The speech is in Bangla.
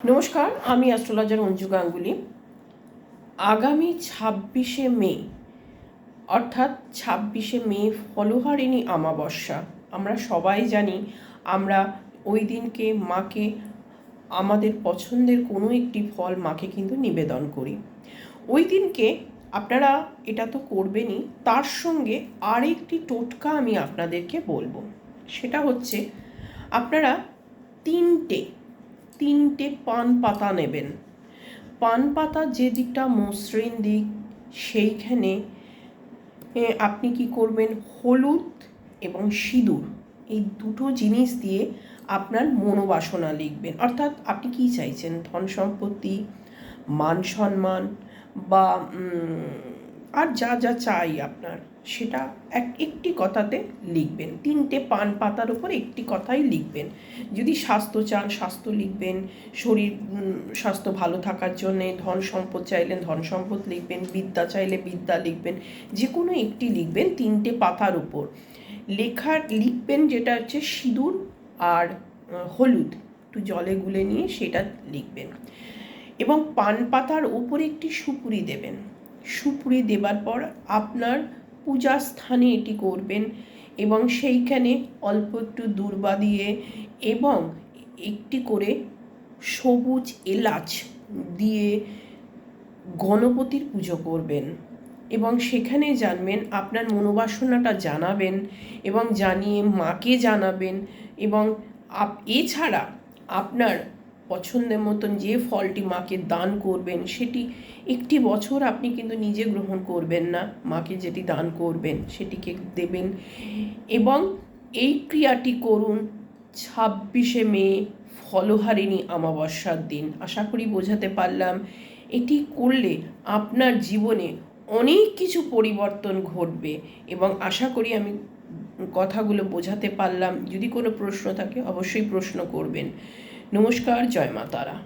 নমস্কার, আমি অ্যাস্ট্রোলজার অঞ্জু গাঙ্গুলি। আগামী 26শে মে অর্থাৎ 26শে মে ফলহারিণী অমাবস্যা। আমরা সবাই জানি আমরা ওই দিনকে মাকে আমাদের পছন্দের কোনো একটি ফল মাকে কিন্তু নিবেদন করি। ওই দিনকে আপনারা এটা তো করবেনই, তার সঙ্গে আরেকটি টোটকা আমি আপনাদেরকে বলবো। সেটা হচ্ছে আপনারা তিনটে পান পাতা নেবেন। পান পাতা যে দিকটা মসৃণ দিক, সেইখানে আপনি কি করবেন, হলুদ এবং সিঁদুর এই দুটো জিনিস দিয়ে আপনার মনোবাসনা লিখবেন। অর্থাৎ আপনি কি চাইছেন, ধন সম্পত্তি, মান সম্মান বা আর যা যা চাই আপনার, সেটা একটি কথাতে লিখবেন। তিনটে পান পাতার উপর একটি কথাই লিখবেন। যদি স্বাস্থ্য চান স্বাস্থ্য লিখবেন, শরীর স্বাস্থ্য ভালো থাকার জন্যে, ধন সম্পদ চাইলেন ধন সম্পদ লিখবেন, বিদ্যা চাইলে বিদ্যা লিখবেন, যে কোনো একটি লিখবেন তিনটে পাতার উপর। লিখবেন যেটা হচ্ছে সিঁদুর আর হলুদ একটু জলে গুলে নিয়ে সেটা লিখবেন। এবং পান পাতার উপরে একটি সুপুরি দেবেন। সুপুরি দেবার পর আপনার পূজা স্থানে এটি করবেন এবং সেইখানে অল্প একটু দূর্বা দিয়ে এবং একটি করে সবুজ এলাচ দিয়ে গণপতির পুজো করবেন এবং সেখানে জানবেন আপনার মনোবাসনাটা জানাবেন এবং জানিয়ে মাকে জানাবেন। এবং এছাড়া আপনার পছন্দের মতন যে ফলটি মাকে দান করবেন, সেটি একটি বছর আপনি কিন্তু নিজে গ্রহণ করবেন না, মাকে যেটি দান করবেন সেটিকে দেবেন। এবং এই ক্রিয়াটি করুন 26শে মে ফলহারিণী অমাবস্যার দিন। আশা করি বোঝাতে পারলাম। এটি করলে আপনার জীবনে অনেক কিছু পরিবর্তন ঘটবে এবং আশা করি আমি কথাগুলো বোঝাতে পারলাম। যদি কোনো প্রশ্ন থাকে অবশ্যই প্রশ্ন করবেন। নমস্কার, জয় মা তারা।